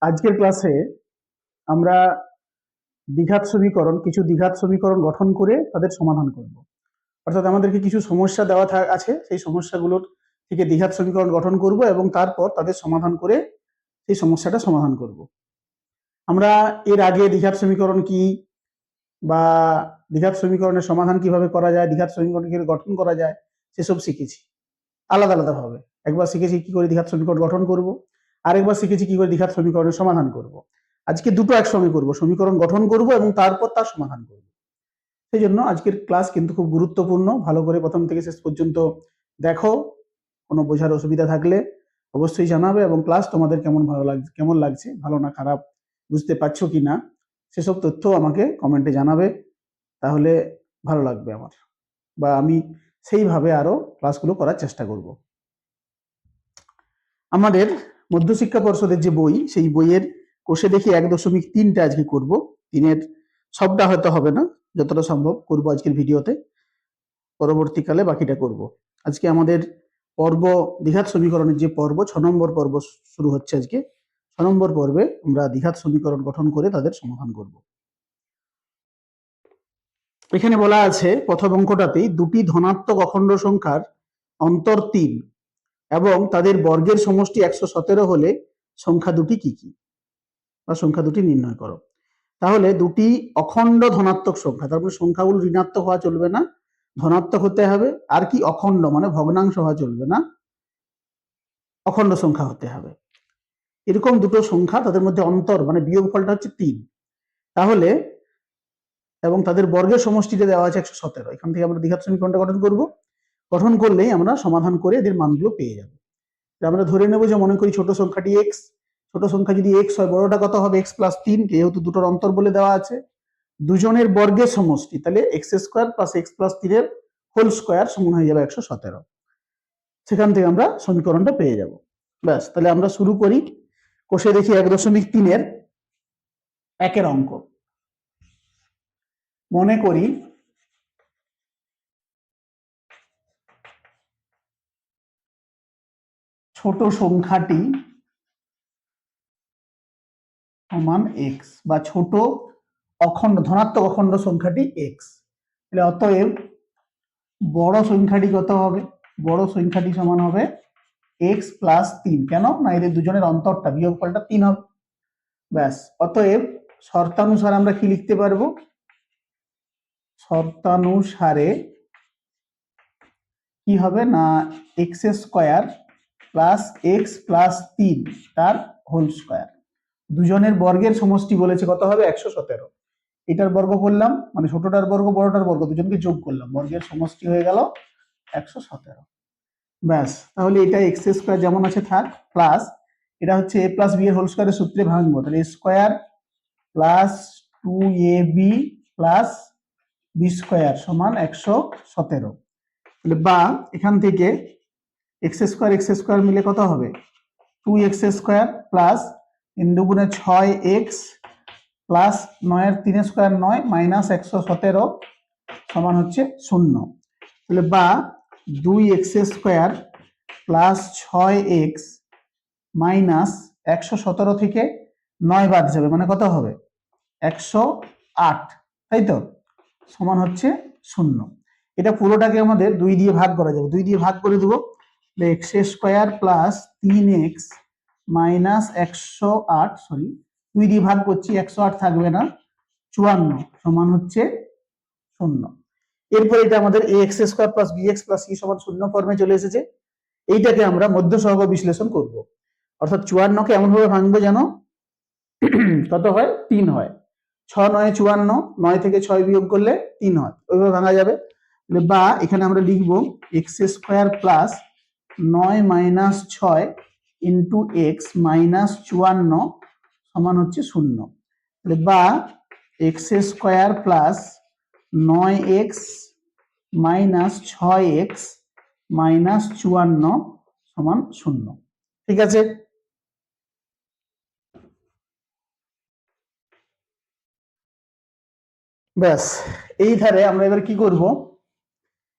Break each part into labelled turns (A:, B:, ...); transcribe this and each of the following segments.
A: আজকের ক্লাসে আমরা কিছু দ্বিঘাত সমীকরণ গঠন করে তাদের সমাধান করব। অর্থাৎ আমাদেরকে কিছু সমস্যা দেওয়া আছে, সেই সমস্যাগুলোর থেকে দ্বিঘাত সমীকরণ গঠন করব এবং তারপর তাদের সমাধান করে সেই সমস্যাটা সমাধান করব। আমরা এর আগে দ্বিঘাত সমীকরণ কি বা দ্বিঘাত সমীকরণের সমাধান কিভাবে করা যায়, দ্বিঘাত সমীকরণ কিভাবে গঠন করা যায় সেসব শিখেছি আলাদা আলাদা ভাবে। একবার শিখেছি কি করে দ্বিঘাত সমীকরণ গঠন করব, আরেকবার শিখেছি কি করে দ্বিঘাত সমীকরণের সমাধান করব। আজকে দুটো একসঙ্গে করব, সমীকরণ গঠন করব এবং তারপর তার সমাধান করব। সেই জন্য আজকের ক্লাস কিন্তু খুব গুরুত্বপূর্ণ, ভালো করে প্রথম থেকে শেষ পর্যন্ত দেখো। কোনো বোঝার অসুবিধা থাকলে অবশ্যই জানাবে এবং ক্লাস তোমাদের কেমন লাগছে, ভালো না খারাপ, বুঝতে পারছো কি না সেসব তথ্য আমাকে কমেন্টে জানাবে, তাহলে ভালো লাগবে আমার, বা আমি সেইভাবে আরো ক্লাসগুলো করার চেষ্টা করব। আমাদের মধ্যশিক্ষা পর্ষদের যে বই, সেই বইয়ের কোষে দেখি 1.3টা আজকে করব। 3-এর সবটা হয়তো হবে না, যতটা সম্ভব করব আজকের ভিডিওতে, পরবর্তীকালে বাকিটা করব। আজকে আমাদের পর্ব দ্বিঘাত সমীকরণের যে পর্ব 6 নম্বর পর্ব শুরু হচ্ছে আজকে। 6 নম্বর পর্বে আমরা দ্বিঘাত সমীকরণ গঠন করে তাদের সমাধান করব। এখানে বলা আছে প্রথম অঙ্কটাতেই দুটি ধনাত্মক অখণ্ড সংখ্যার অন্তর 3 এবং তাদের বর্গের সমষ্টি 117 হলে সংখ্যা দুটি কি কি, বা সংখ্যা দুটি নির্ণয় করো। তাহলে দুটি অখণ্ড ধনাত্মক সংখ্যা, তারপরে সংখ্যাগুলো ঋণাত্মক হওয়া চলবে না, ধনাত্মক হতে হবে। আর কি অখণ্ড মানে ভগ্নাংশ হওয়া চলবে না, অখণ্ড সংখ্যা হতে হবে। এরকম দুটো সংখ্যা, তাদের মধ্যে অন্তর মানে বিয়োগফলটা হচ্ছে 3, তাহলে এবং তাদের বর্গের সমষ্টিটা দেওয়া আছে 117। এখান থেকে আমরা দ্বিঘাত সমীকরণটা গঠন করব। গঠন করলেই আমরা সমাধান করে এদের মানগুলো পেয়ে যাব। আমরা ধরে নেব যে, মনে করি ছোট সংখ্যাটি এক্স, ছোট সংখ্যা যদি এক্স হয়, বড়টা কত হবে x+3, যেহেতু দুটোর অন্তর বলে দেওয়া আছে। দুজনের বর্গের সমষ্টি, তাহলে x² + x+3 এর হোল স্কয়ার সমান হয়ে যাবে 117। সেখান থেকে আমরা সমীকরণটা পেয়ে যাব। ব্যাস, তাহলে আমরা শুরু করি। কোষে দেখি 1.3-এর 1-এর অঙ্ক। মনে করি ছোট সংখ্যাটি সমান এক্স, বা ছোট অখণ্ড ধনাত্মক অখণ্ড সংখ্যাটি এক্স। তাহলে অতএব বড় সংখ্যাটি কত হবে? বড় সংখ্যাটি সমান হবে x+3। কেন না, এদের দুজনের অন্তরটা বিয়োগফলটা 3 হবে। ব্যাস, অতএব শর্তানুসারে আমরা কি লিখতে পারবো? শর্তানুসারে কি হবে না, x² + x+3 তার হোল স্কয়ার। দুজনের বর্গের সমষ্টি বলেছে কত হবে? 117। এটার বর্গ করলাম মানে ছোটটার বর্গ বড়টার বর্গ দুজনকে যোগ করলাম, বর্গের সমষ্টি হয়ে গেল 117। ব্যাস, তাহলে এটা x² যেমন আছে থাক, প্লাস এটা হচ্ছে a+b এর হোল স্কয়ারের সূত্রে ভাঙবো, তাহলে a² + 2ab + b² সমান 117। তাহলে বা এখান থেকে x² মিলে কত হবে? 2x² প্লাস 3 দুগুণে 6x প্লাস 9 এর 3 স্কয়ার 9 মাইনাস 117 সমান হচ্ছে 0। তাহলে বা 2x² প্লাস 6x মাইনাস 117 থেকে 9 বাদ যাবে, মানে কত হবে? 108, তাই তো, সমান হচ্ছে 0। এটা পুরোটাকে আমাদের 2 দিয়ে ভাগ করা যাবে, 2 দিয়ে ভাগ করে দেবো। x² plus 3x minus 108, sorry 2 দিয়ে ভাগ করছি, 108 থাকবে না, 54 সমান হচ্ছে 0। এরপর এটা আমাদের ax² plus bx plus c সমান 0 ফর্মে চলে এসেছে। এইটাকে আমরা মধ্য সহগ বিশ্লেষণ করব। অর্থাৎ 54কে এমন ভাবে ভাঙবো যেন কত হয়? 3 হয়। 6 9 54, 9 থেকে 6 বিয়োগ করলে 3 হয়, ওইভাবে ভাঙা যাবে। বা এখানে আমরা লিখব x² plus 9 minus 6 into x minus 54 সমান হচ্ছে 0। বা x² plus 9x minus 6x minus 54 সমান 0। ঠিক আছে? ব্যাস, এই ধারে আমরা এবার কি করব,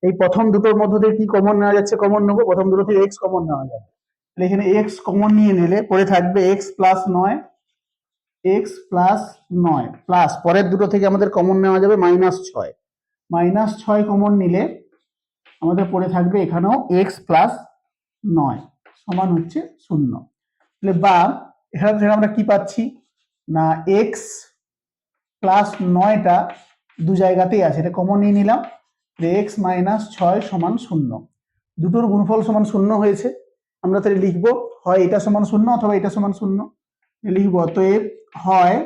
A: এই প্রথম দুটোর মধ্যে থেকে কি কমন নেওয়া যাচ্ছে কমন নেবো। প্রথম দুটো থেকে x কমন নেওয়া যাবে, তাহলে এখানে x কমন নিয়ে নিলে পড়ে থাকবে x + 9 এক্স প্লাস 9 প্লাস পরের দুটো থেকে আমাদের কমন নেওয়া যাবে -6, -6 কমন নিলে আমাদের পড়ে থাকবে এখানেও এক্স প্লাস 9 সমান হচ্ছে 0। তাহলে বা এখান থেকে আমরা কি পাচ্ছি না এক্স প্লাস 9টা দু জায়গাতেই আছে, এটা কমন নিয়ে নিলাম। এক্স -6 সমান 0, দুটোর গুণফল সমান 0 হয়েছে। আমরা তাহলে লিখবো হয় এটা সমান 0 অথবা এটা সমান 0 লিখবো। অতএব হয়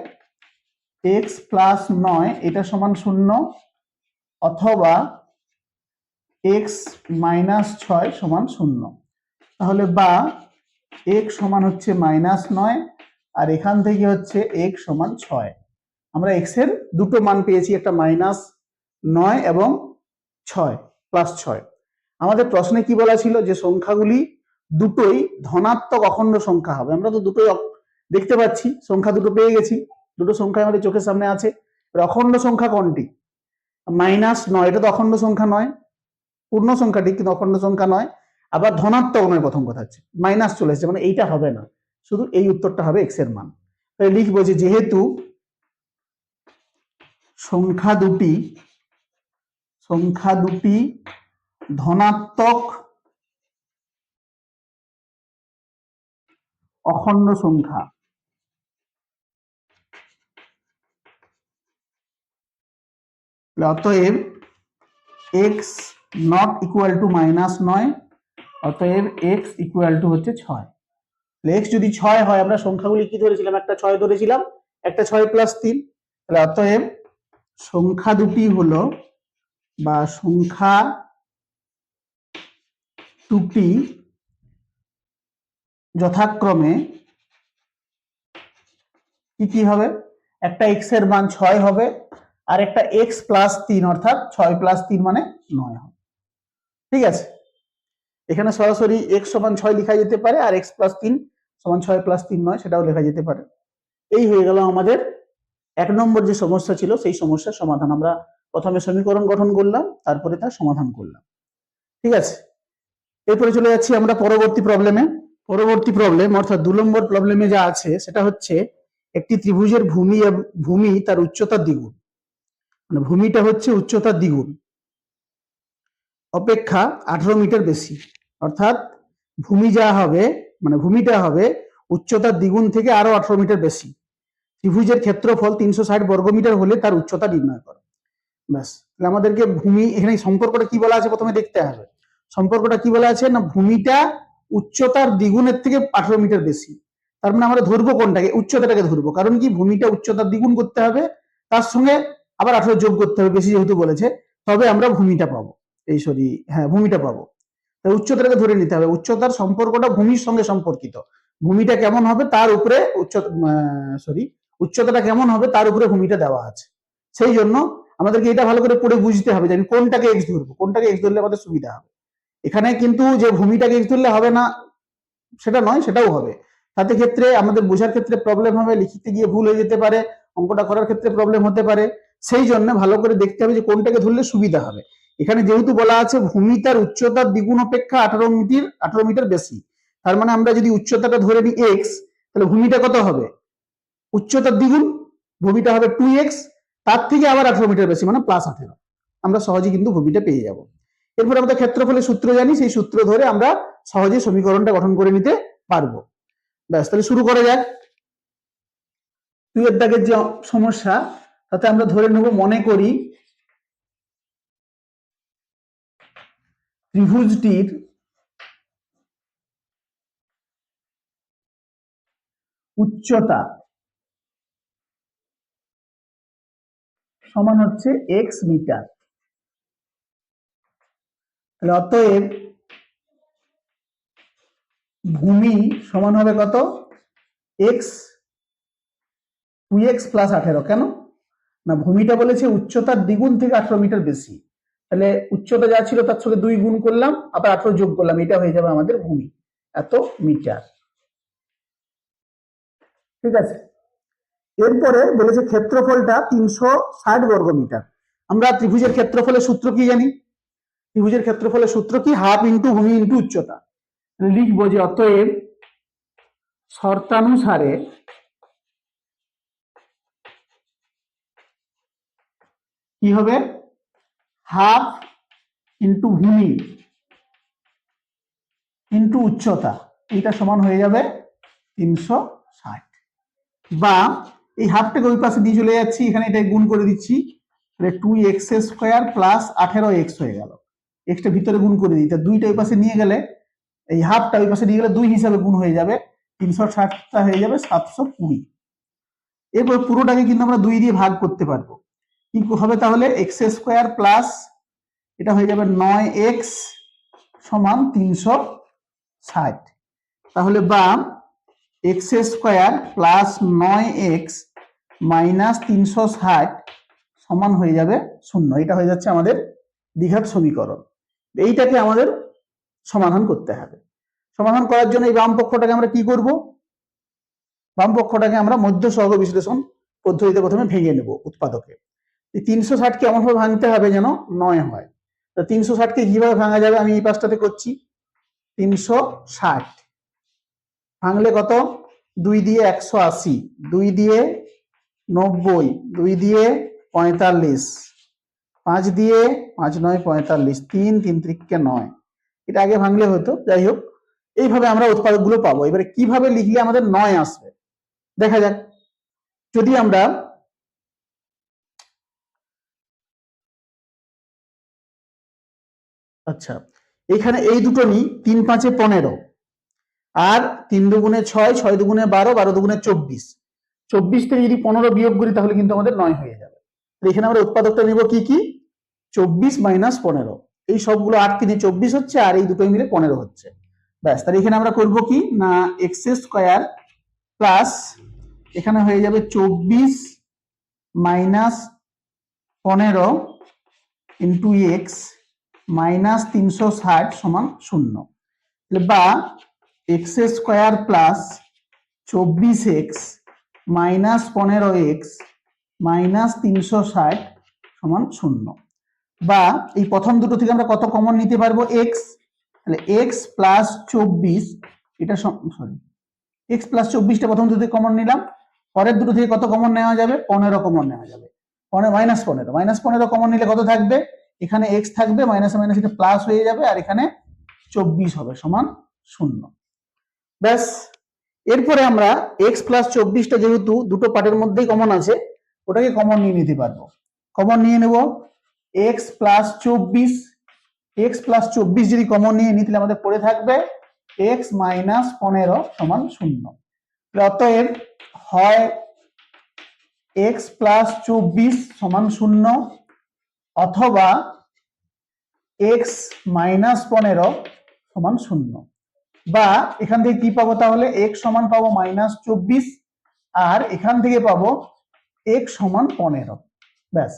A: এক্স প্লাস 9 এটা সমান 0 অথবা এক্স -6 সমান 0। তাহলে বা এক্স সমান হচ্ছে -9 আর এখান থেকে হচ্ছে এক্স সমান 6। আমরা এক্স এর দুটো মান পেয়েছি, একটা -9 এবং 6 +6। আমাদের প্রশ্নে কি বলা ছিল যে সংখ্যাগুলি দুটোই ধনাত্মক অখণ্ড সংখ্যা হবে। আমরা তো দুটোই দেখতে পাচ্ছি, সংখ্যা দুটো পেয়ে গেছি, দুটো সংখ্যা আমাদের চোখের সামনে আছে। অখণ্ড সংখ্যা কোনটি? -9, এটা তো অখণ্ড সংখ্যা নয়, পূর্ণ সংখ্যা ঠিক কিন্তু অখণ্ড সংখ্যা নয়। আবার ধনাত্মক নয়, প্রথম কথা হচ্ছে মাইনাস চলে এসেছে, মানে এইটা হবে না, শুধু এই উত্তরটা হবে এক্স এর মান। তাই লিখবো যে যেহেতু সংখ্যা দুটি ধনাত্মক অখণ্ড সংখ্যা, অতএব এক্স নট ইকুয়াল টু -9, অতএব এক্স ইকুয়াল টু হচ্ছে 6। এক্স যদি 6 হয়, আমরা সংখ্যাগুলি কি ধরেছিলাম, একটা 6 ধরেছিলাম, একটা 6 + 3। তাহলে অতএব সংখ্যা দুটি হলো বা সংখ্যা দুটি যথাক্রমে কি হবে, একটা এক্স এর মান 6 হবে আর একটা এক্স প্লাস 3 অর্থাৎ 6 + 3 মানে 9 হবে। ঠিক আছে, এখানে সরাসরি এক্স সমান 6 লেখা যেতে পারে আর এক্স প্লাস 3 সমান 6 + 3 9 সেটাও লেখা যেতে পারে। এই হয়ে গেল আমাদের 1 নম্বর যে সমস্যা ছিল সেই সমস্যার সমাধান। আমরা প্রথমে সমীকরণ গঠন করলাম, তারপরে তার সমাধান করলাম। ঠিক আছে, এরপরে চলে যাচ্ছি আমরা পরবর্তী প্রবলেমে। পরবর্তী প্রবলেম অর্থাৎ 2 নম্বর প্রবলেমে যা আছে সেটা হচ্ছে একটি ত্রিভুজের ভূমি তার উচ্চতার দ্বিগুণ, মানে ভূমিটা হচ্ছে উচ্চতার দ্বিগুণ অপেক্ষা 18 মিটার বেশি। অর্থাৎ ভূমি যা হবে, মানে ভূমিটা হবে উচ্চতার দ্বিগুণ থেকে আরো 18 মিটার বেশি। ত্রিভুজের ক্ষেত্রফল 360 বর্গমিটার হলে তার উচ্চতা নির্ণয় করো। ব্যাস, তাহলে আমাদেরকে ভূমি, এখানে সম্পর্কটা কি বলা আছে প্রথমে দেখতে হবে। সম্পর্কটা কি বলা আছে না ভূমিটা উচ্চতার দ্বিগুণের থেকে 18 মিটার বেশি। তার মানে আমরা ধরবো কোনটাকে, উচ্চতাটাকে ধরবো, কারণ কি ভূমিটা উচ্চতার দ্বিগুণ করতে হবে, তার সঙ্গে আবার 18 যোগ করতে হবে, বেশি যেহেতু বলেছে, তবে আমরা ভূমিটা পাবো। ভূমিটা পাবো। তাই উচ্চতাটাকে ধরে নিতে হবে। উচ্চতার সম্পর্কটা ভূমির সঙ্গে সম্পর্কিত। ভূমিটা কেমন হবে তার উপরে উচ্চতাটা কেমন হবে তার উপরে ভূমিটা দেওয়া আছে। সেই জন্য আমাদেরকে এটা ভালো করে পড়ে বুঝতে হবে যে আমি কোনটাকে এক্স ধরবো, কোনটাকে এক্স ধরলে আমাদের সুবিধা হবে। এখানে কিন্তু যে ভূমিটাকে এক্স ধরলে হবে না সেটা নয়, সেটাও হবে। তাতে ক্ষেত্রে আমাদের বোঝার ক্ষেত্রে প্রবলেম হবে, লিখিতে গিয়ে ভুল হয়ে যেতে পারে, অঙ্কটা করার ক্ষেত্রে প্রবলেম হতে পারে। সেই জন্য ভালো করে দেখতে হবে যে কোনটাকে ধরলে সুবিধা হবে। এখানে যেহেতু বলা আছে ভূমি তার উচ্চতার দ্বিগুণ অপেক্ষা 18 মিটার বেশি, তার মানে আমরা যদি উচ্চতাটা ধরে নিই এক্স, তাহলে ভূমিটা কত হবে, উচ্চতার দ্বিগুণ, ভূমিটা হবে 2x, তার থেকে আবার 18 মিটার বেশি মানে +18। আমরা সহজে কিন্তু ভূমিটা পেয়ে যাব। এরপর আমরা ক্ষেত্রফলের সূত্র জানি, সেই সূত্র ধরে আমরা সহজে সমীকরণটা গঠন করে নিতে পারবো। ব্যাস, তাহলে শুরু করা যাক। 2 এর দাগের যে সমস্যা, তাতে আমরা ধরে নেব, মনে করি ত্রিভুজটির উচ্চতা সমান হচ্ছে x মিটার। তাহলে অতএব ভূমি সমান হবে কত, x 2x + 18। কেন না ভূমিটা বলেছে উচ্চতার দ্বিগুণ থেকে 18 মিটার বেশি, তাহলে উচ্চতা যা ছিল তার সঙ্গে 2 গুণ করলাম, আবার 18 যোগ করলাম, এটা হয়ে যাবে আমাদের ভূমি, এত মিটার। ঠিক আছে, এরপরে বলেছে ক্ষেত্রফলটা 360 বর্গমিটার। আমরা ত্রিভুজের ক্ষেত্রফলের সূত্র কি জানি, ত্রিভুজের ক্ষেত্রফলের সূত্র কি, হাফ ইন্টু ভূমি ইন্টু উচ্চতা। লিখবো যে অতএব শর্তানুসারে কি হবে, হাফ ইন্টু ভূমি ইন্টু উচ্চতা, এটা সমান হয়ে যাবে 360। বা এই হাফটাকে ওই পাশে দিয়ে চলে যাচ্ছি, এখানে এটা গুণ করে দিচ্ছি, তাহলে 2x² প্লাস 18x হয়ে গেল। এক্সটা ভিতরে গুণ করে দিই, তা দুইটা ওই পাশে নিয়ে গেলে, এই হাফটা ওই পাশে নিয়ে গেলে 2 হিসাবে গুণ হয়ে যাবে, 360টা হয়ে যাবে 720। এরপর পুরোটাকে কিন্তু আমরা 2 দিয়ে ভাগ করতে পারবো। কি হবে তাহলে, x² প্লাস এটা হয়ে যাবে 9x সমান 360। তাহলে বা x² প্লাস 9x মাইনাস 360 সমান হয়ে যাবে 0। এটা হয়ে যাচ্ছে আমাদের দ্বিঘাত সমীকরণ। এইটাকে আমাদের সমাধান করতে হবে। সমাধান করার জন্য এই বাম পক্ষটাকে আমরা কি করব, বাম পক্ষটাকে আমরা মধ্য সহগ বিশ্লেষণ পদ্ধতিতে প্রথমে ভেঙে নেব উৎপাদকে। এই 360কে এমন ভাবে ভাঙতে হবে যেন 9 হয়। তো 360কে কিভাবে ভাঙা যাবে, আমি এই পাশটাতে করছি। 360 ভাঙলে কত, 2 দিয়ে 180, 2 দিয়ে 90, 2 দিয়ে 45, 5 দিয়ে 5 9 45, 3 3 ত্রিকে 9। এটা আগে ভাঙলে হতো, যাই হোক এইভাবে আমরা উৎপাদকগুলো পাবো। এবারে কিভাবে লিখলে আমাদের 9 আসবে দেখা যাক। যদি আমরা আচ্ছা এখানে এই দুটো নিই, 3 5 15 আর 3 দুগুণে 6, 6 দুগুণে 12, 12 দুগুণে 24, 24 থেকে যদি 15 বিয়োগ করি তাহলে কিন্তু আমাদের 9 হয়ে যাবে। এখানে আমরা উৎপাদকটা নেব কি কি, 24 মাইনাস 15, এই সবগুলো 8 3 24 হচ্ছে, আর এই দুটোই মিলে 15 হচ্ছে। ব্যাস, তাহলে এখানে আমরা করব কি না, x² প্লাস এখানে হয়ে যাবে 24 মাইনাস 15 ইন্টু এক্স মাইনাস 360 সমান 0। বা x² plus 24x minus 15x minus 360 সমান 0। বা এই প্রথম দুটো থেকে আমরা কত কমন নিতে পারবো, x, তাহলে x প্লাস 24, এটা সরি x প্লাস 24টা প্রথম দুটো থেকে কমন নিলাম, পরের দুটো থেকে কত কমন নেওয়া যাবে, 15 কমন নেওয়া যাবে, মাইনাস 15 কমন নিলে কত থাকবে, এখানে x থাকবে, মাইনাস মাইনাস এটা প্লাস হয়ে যাবে, আর এখানে 24 হবে সমান 0। ব্যাস, এরপরে আমরা x প্লাস 24টা যেহেতু দুটো পার্টের মধ্যেই কমন আছে, ওটাকে কমন নিয়ে নিতে পারবো। কমন নিয়ে নেব x প্লাস 24, x প্লাস 24 যদি কমন নিয়ে নিই তাহলে আমাদের পড়ে থাকবে x মাইনাস 15 সমান 0। অতএব হয় x প্লাস 24 সমান 0 অথবা x মাইনাস 15 সমান 0। বা এখান থেকে কি পাবো তাহলে, x সমান পাবো মাইনাস 24, আর এখান থেকে পাবো x সমান 15। ব্যাস,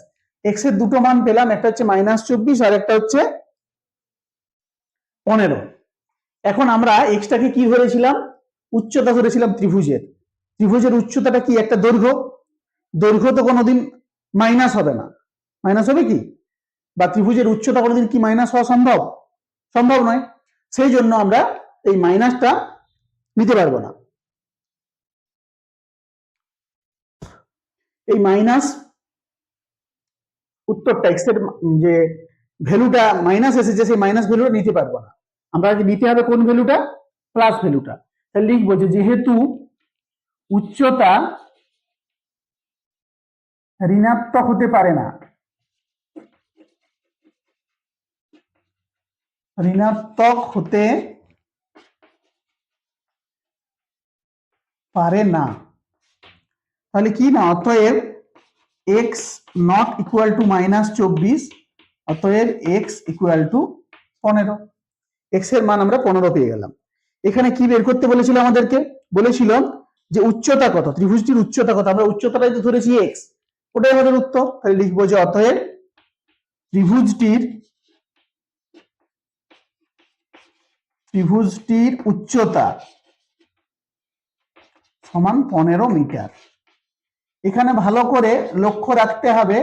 A: x এর দুটো মান পেলাম, একটা হচ্ছে মাইনাস 24 আর একটা হচ্ছে 15। এখন আমরা এক্সটাকে কি ধরেছিলাম, উচ্চতা ধরেছিলাম ত্রিভুজের। ত্রিভুজের উচ্চতাটা কি, একটা দৈর্ঘ্য, দৈর্ঘ্য তো কোনোদিন মাইনাস হবে না, মাইনাস হবে কি, বা ত্রিভুজের উচ্চতা কোনোদিন কি মাইনাস হওয়া সম্ভব, সম্ভব নয়। সেই জন্য আমরা এই মাইনাসটা নিতে পারবো না। এই মাইনাস উত্তরটা এক্স এর যে ভ্যালুটা মাইনাস এসেছে, সেই মাইনাস ভ্যালুটা নিতে পারবো না, আমরা নিতে হবে কোন ভ্যালুটা, প্লাস ভ্যালুটা। তাহলে লিখবো যে যেহেতু উচ্চতা ঋণাত্মক হতে পারে না, ঋণাত্মক হতে পারে না, তাহলে কি না, অতএব x not equal to minus 24, অতএব x ইকুয়াল টু 15। x এর মান আমরা 15 পেয়ে গেলাম। এখানে কি বের করতে বলেছিল আমাদেরকে, বলেছিল যে উচ্চতা কত, ত্রিভুজটির উচ্চতা কত, আমরা উচ্চতাটাই তো ধরেছি x, ওটাই আমাদের উত্তর। তাহলে লিখবো যে অতএব ত্রিভুজটির উচ্চতা সমান 15 মিটার। এখানে ভালো করে লক্ষ্য রাখতে হবে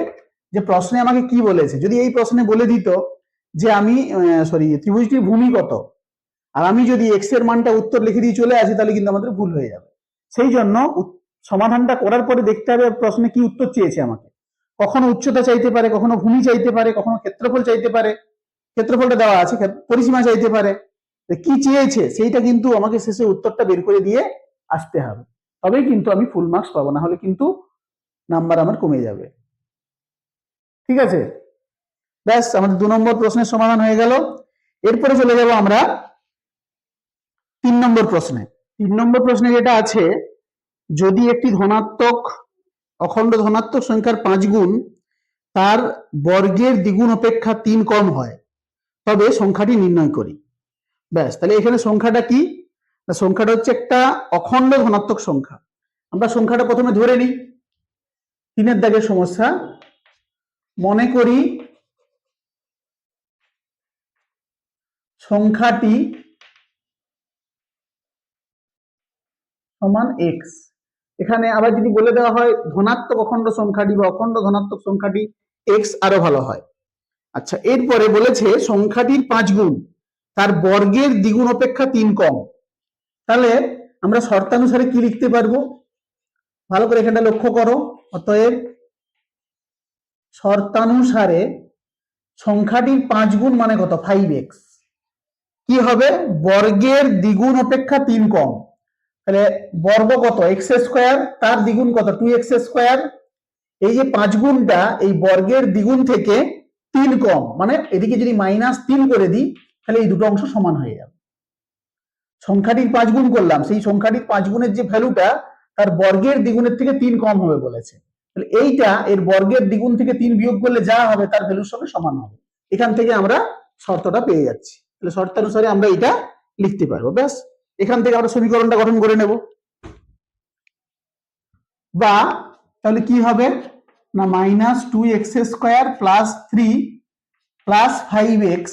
A: যে প্রশ্নে আমাকে কি বলেছে। যদি এই প্রশ্নে বলে দিত যে আমি ত্রিভুজটির ভূমি কত, আর আমি যদি এক্স এর মানটা উত্তর লিখে দিয়ে চলে আসি, তাহলে কিন্তু আমাদের ভুল হয়ে যাবে। সেই জন্য সমাধানটা করার পরে দেখতে হবে প্রশ্নে কি উত্তর চেয়েছে আমাকে। কখনো উচ্চতা চাইতে পারে, কখনো ভূমি চাইতে পারে, কখনো ক্ষেত্রফল চাইতে পারে, ক্ষেত্রফলটা দেওয়া আছে, পরিসীমা চাইতে পারে, কি চেয়েছে সেইটা কিন্তু আমাকে শেষে উত্তরটা বের করে দিয়ে আসতে হবে, তবেই কিন্তু আমি ফুল মার্কস পাবো, না হলে কিন্তু নাম্বার আমার কমে যাবে। ঠিক আছে, ব্যাস আমাদের 2 নম্বর প্রশ্নের সমাধান হয়ে গেল। এরপরে চলে যাব আমরা 3 নম্বর প্রশ্নে। 3 নম্বর প্রশ্নে যেটা আছে, যদি একটি ধনাত্মক অখণ্ড ধনাত্মক সংখ্যার 5 গুণ তার বর্গের দ্বিগুণ অপেক্ষা 3 কম হয়, তবে সংখ্যাটি নির্ণয় করি। ব্যাস, তাহলে এখানে সংখ্যাটা কি? সংখ্যাটা হচ্ছে একটা অখণ্ড ধনাত্মক সংখ্যা। আমরা সংখ্যাটা প্রথমে ধরে নিই। 3-এর দাগের সমস্যা, মনে করি সংখ্যাটি সমান এক্স। এখানে আবার যদি বলে দেওয়া হয় ধনাত্মক অখণ্ড সংখ্যাটি বা অখণ্ড ধনাত্মক সংখ্যাটি এক্স, আরো ভালো হয়। আচ্ছা, এরপরে বলেছে সংখ্যাটির 5 গুণ তার বর্গের দ্বিগুণ অপেক্ষা 3 কম। তাহলে আমরা শর্তানুসারে কি লিখতে পারবো? ভালো করে এখানটা লক্ষ্য করো। অতএব শর্তানুসারে সংখ্যাটির 5 গুণ মানে কত? 5x। কি হবে? বর্গের দ্বিগুণ অপেক্ষা 3 কম। তাহলে বর্গ কত? এক্স স্কোয়ার, তার দ্বিগুণ কত? 2x square. এই যে 5 গুণটা এই বর্গের দ্বিগুণ থেকে 3 কম, মানে এদিকে যদি -3 করে দিই তাহলে এই দুটো অংশ সমান হয়ে যাবে। সংখ্যাটির 5 গুণ করলাম, সেই সংখ্যাটির 5 গুণের যে ভ্যালুটা তার বর্গের দ্বিগুণের থেকে 3 কম হবে বলেছে। তাহলে এইটা এর বর্গের দ্বিগুণ থেকে 3 বিয়োগ করলে যা হবে তার ভ্যালুর সঙ্গে সমান হবে। এখান থেকে আমরা শর্তটা পেয়ে যাচ্ছি। তাহলে শর্তানুসারে আমরা এটা লিখতে পারবো। ব্যাস, এখান থেকে আমরা সমীকরণটা গঠন করে নেব। বা তাহলে কি হবে না, -2x² + 3 + 5x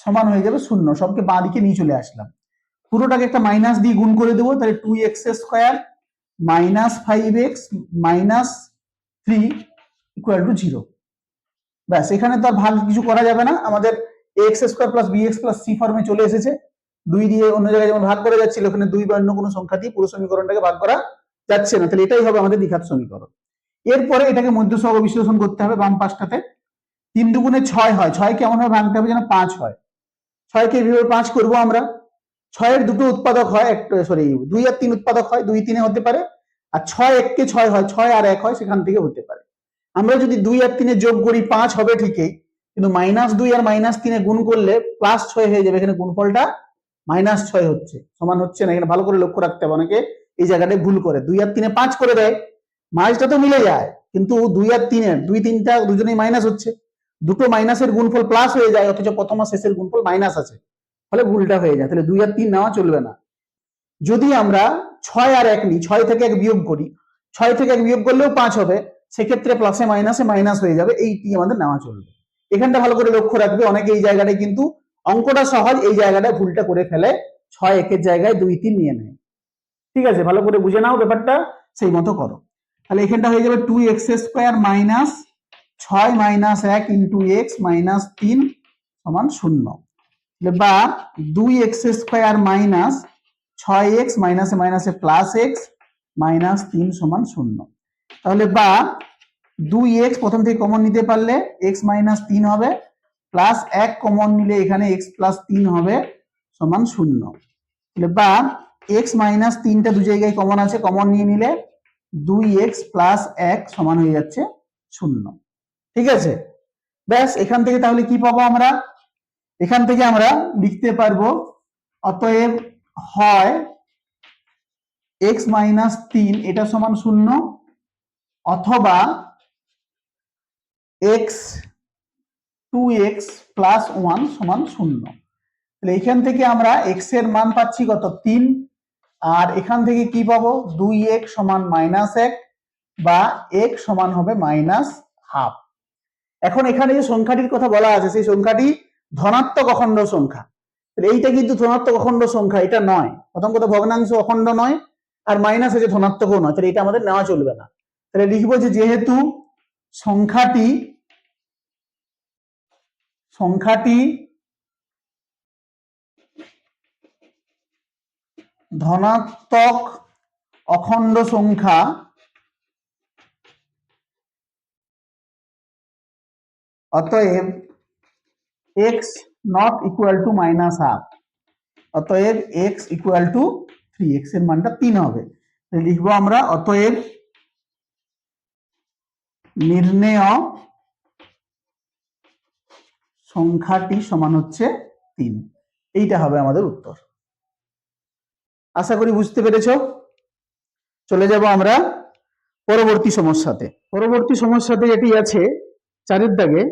A: সমান হয়ে যাবে 0। সবকে বাঁ দিকে নিয়ে চলে আসলাম, পুরোটাকে একটা মাইনাস দিয়ে গুণ করে দেবো। তাহলে 2x² - 5x - 3 = 0। ব্যাস, এখানে তো আর ভাগ কিছু করা যাবে না, আমাদের ax² + bx + c ফর্মে চলে এসেছে। 2 দিয়ে অন্য জায়গায় যেমন ভাগ করে যাচ্ছিল, ওখানে 2 বা অন্য কোনো সংখ্যা দিয়ে পুরো সমীকরণটাকে ভাগ করা যাচ্ছে না। তাহলে এটাই হবে আমাদের দ্বিঘাত সমীকরণ। এরপরে এটাকে মধ্য সহগ বিশ্লেষণ করতে হবে বাম পাশটাতে। 3 দুগুণে 6 হয়, 6 কেমন ভাবে ভাঙতে হবে যেন 5 হয়। 6 কে এইভাবে 5 করবো আমরা। 6 এর দুটো উৎপাদক হয়, সরি 2 আর 3 উৎপাদক হয়, 2 3 হতে পারে। আর 6 1 কে 6 হয়, 6 আর 1 হয়, সেখান থেকে হতে পারে। আমরা যদি 2 আর 3 যোগ করি 5 হবে ঠিকই, কিন্তু -2 আর -3 গুণ করলে +6 হয়ে যাবে। এখানে গুণফলটা -6 হচ্ছে, সমান হচ্ছে না। এখানে ভালো করে লক্ষ্য রাখতে হবে, অনেকে এই জায়গাটায় ভুল করে 2 আর 3 5 করে দেয়, মাইনাসটা তো মিলে যায়, কিন্তু 2 আর 3-এর 2 3টা দুজনেই মাইনাস হচ্ছে, দুটো মাইনাসের গুণফল প্লাস হয়ে যায়, অথচ প্রথম আর শেষের গুণফল মাইনাস আছে, ফলে ভুলটা হয়ে যায়। তাহলে 2 আর 3 নেওয়া চলবে না। যদি আমরা 6 আর 1 নিই, 6 থেকে 1 বিয়োগ করি, 6 থেকে 1 বিয়োগ করলেও 5 হবে, সেক্ষেত্রে প্লাসে মাইনাসে মাইনাস হয়ে যাবে, এইটি আমাদের নেওয়া চলবে। এখানটা ভালো করে লক্ষ্য রাখবে, অনেকে এই জায়গাটায় কিন্তু অঙ্কটা সহজ, এই জায়গাটায় ভুলটা করে ফেলে, 6 1-এর জায়গায় 2 3 নিয়ে নেয়। ঠিক আছে, ভালো করে বুঝে নাও ব্যাপারটা, সেই মতো করো। তাহলে এখানটা হয়ে যাবে 2x² - 6 - 1 * x - 3 = 0। বা 2x² - 6x মাইনাসে মাইনাসে +x -3 = 0। তাহলে বা 2x প্রথম থেকে কমন নিতে পারলে x - 3 হবে, প্লাস 1 কমন নিলে এখানে x + 3 হবে সমান 0। তাহলে বা x - 3টা দু জায়গায় কমন আছে, কমন নিয়ে নিলে 2x + 1 সমান হয়ে যাচ্ছে 0। ঠিক আছে, ব্যাস এখান থেকে তাহলে কি পাবো আমরা? এখান থেকে আমরা লিখতে পারবো অতএব হয় x - 3 এটা সমান 0, অথবা x 2x + 1 সমান 0। তাহলে এখান থেকে আমরা x এর মান পাচ্ছি কত? 3। আর এখান থেকে কি পাবো? 2x সমান -1 বা x সমান হবে -12। এখন এখানে যে সংখ্যাটির কথা বলা আছে, সেই সংখ্যাটি ধনাত্মক অখণ্ড সংখ্যা। তাহলে এইটা কিন্তু ধনাত্মক অখণ্ড সংখ্যা, এটা নয়। প্রথম কথা, ভগ্নাংশ অখণ্ড নয়, আর মাইনাস আছে ধনাত্মকও নয়, তাহলে এটা আমাদের নেওয়া চলবে না। তাহলে লিখবো যে যেহেতু সংখ্যাটি ধনাত্মক অখণ্ড সংখ্যা, অতএব x not equal to minus half, অতএব এক্স ইকুয়াল টু 3, এক্স এর মানটা 3 হবে। লিখবো আমরা অতএব নির্ণেয় সংখ্যাটি সমান হচ্ছে 3। এইটা হবে আমাদের উত্তর। আশা করি বুঝতে পেরেছো। চলে যাব আমরা পরবর্তী সমস্যাতে। পরবর্তী সমস্যাতে যেটি আছে 4 দাগে,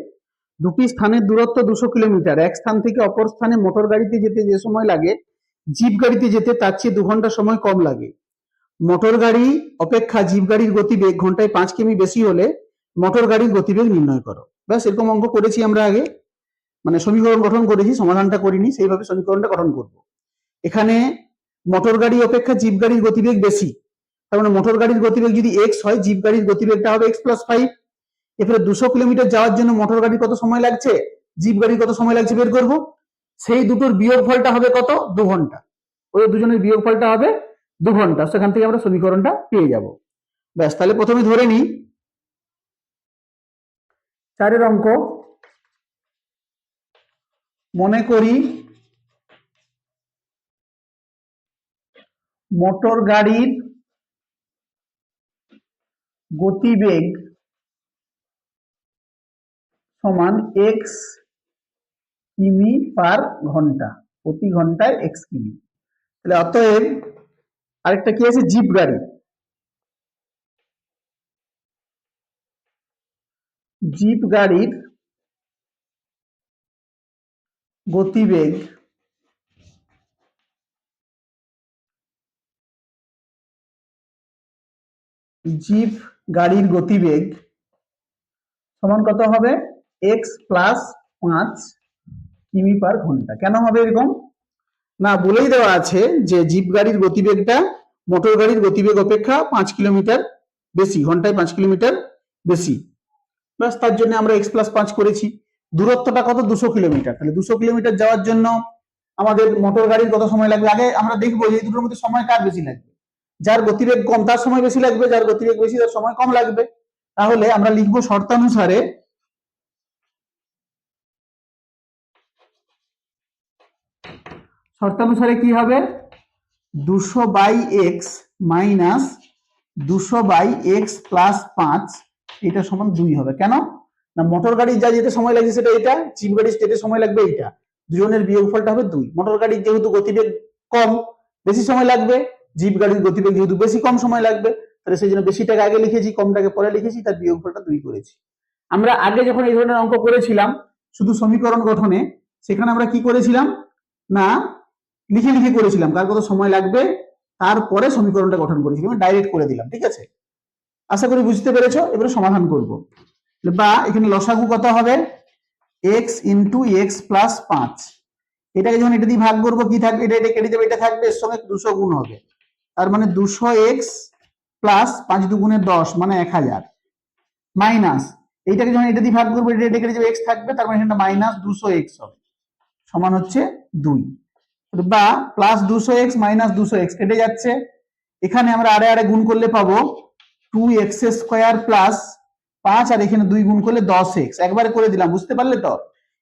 A: দুটি স্থানের দূরত্ব 200 কিলোমিটার, এক স্থান থেকে অপর স্থানে মোটর গাড়িতে যেতে যে সময় লাগে জিপ গাড়িতে যেতে তার চেয়ে 2 ঘন্টা সময় কম লাগে। মোটর গাড়ি অপেক্ষা জিপ গাড়ির গতিবেগ ঘন্টায় 5 কিমি বেশি হলে মোটর গাড়ির গতিবেগ নির্ণয় করো। ব্যাস, এরকম অঙ্ক করেছি আমরা আগে, মানে সমীকরণ গঠন করেছি, সমাধানটা করিনি, সেইভাবে সমীকরণটা গঠন করব। এখানে মোটর গাড়ি অপেক্ষা জিপ গাড়ির গতিবেগ বেশি, তার মানে মোটর গাড়ির গতিবেগ যদি এক্স হয়, জিপ গাড়ির গতিবেগটা হবে এক্স প্লাস 5। এরপরে 200 কিলোমিটার যাওয়ার জন্য মোটর গাড়ির কত সময় লাগছে, জিপ গাড়ির কত সময় লাগছে বের করব। সেই দুটোর বিয়োগফলটা হবে কত, 2 ঘন্টা। ওই দুজনের বিয়োগফলটা হবে 2 ঘন্টা। সেখান থেকে আমরা সমীকরণটা পেয়ে যাব। ব্যাস, তাহলে প্রথমে ধরে নিই 4 অঙ্ক। মনে করি মোটর গাড়ির গতিবেগ সমান এক্স কিমি পার ঘন্টা, প্রতি ঘন্টায় এক্স কিমি। তাহলে অতএব আরেকটা কি আছে, জিপ গাড়ি, জিপ গাড়ির গতিবেগ জিপ গাড়ির গতিবেগ সমান কত হবে, এক্স প্লাস 5 কিমি পার ঘন্টা। কেন হবে এরকম, না বলেই দেওয়া আছে যে জিপ গাড়ির গতিবেগটা মোটর গাড়ির গতিবেগ অপেক্ষা 5 কিলোমিটার বেশি, ঘন্টায় 5 কিলোমিটার বেশি। ব্যাস, তার জন্য আমরা এক্স প্লাস 5 করেছি। দূরত্বটা কত, 200 কিলোমিটার। তাহলে 200 কিলোমিটার যাওয়ার জন্য আমাদের মোটর গাড়ির কত সময় লাগবে, আগে আমরা দেখবো এই দুটোর মধ্যে সময় কার বেশি লাগবে। যার গতিবেগ কম তার সময় বেশি লাগবে, যার গতিবেগ বেশি তার সময় কম লাগবে। তাহলে আমরা লিখবো শর্তানুসারে কি হবে, 200 by X minus 200 by X plus 5, এটা সমান 2 হবে। কেন না, মোটর গাড়ির যা যেতে সময় লাগছে সেটা এটা, জিপ গাড়ির যেতে সময় লাগবে এইটা, দুজনের বিয়োগফলটা হবে 2। মোটর গাড়ির যেহেতু গতিবেগ কম বেশি সময় লাগবে, জিপ গাড়ির গতিবেগ যেহেতু বেশি কম সময় লাগবে, তাহলে সেই জন্য বেশিটাকে আগে লিখেছি, কমটাকে পরে লিখেছি, তার বিয়োগফলটা 2 করেছি। আমরা আগে যখন এই ধরনের অঙ্ক করেছিলাম শুধু সমীকরণ গঠনে, সেখানে আমরা কি করেছিলাম না লিখে লিখে করেছিলাম কার কত সময় লাগবে, তারপরে সমীকরণটা গঠন করেছিলাম, ডাইরেক্ট করে দিলাম। ঠিক আছে, আশা করি বুঝতে পেরেছো। এবারে সমাধান করব, বা এখানে লসাগু কত হবে, x ইন্টু এক্স প্লাস 5। এটাকে যখন এটা দিয়ে ভাগ করবো কি থাকবে, এটা কেটে যাবে, এটা থাকবে, এর সঙ্গে 200 গুণ হবে, তার মানে 200 এক্স প্লাস 5 দুগুণে 10 মানে 1000, মাইনাস এইটাকে যখন এটা দিয়ে ভাগ করবো এটা কেটে যাবে, এক্স থাকবে, তার মানে এখানে মাইনাস 200 এক্স হবে, সমান হচ্ছে 2। বা প্লাস 200 এক্স মাইনাস 200 এক্স কেটে যাচ্ছে, এখানে আমরা আরে আরে গুণ করলে পাবো 2x স্কয়ার প্লাস 5, আর এখানে 2 গুণ করলে 10x, একবারে করে দিলাম, বুঝতে পারলে তো।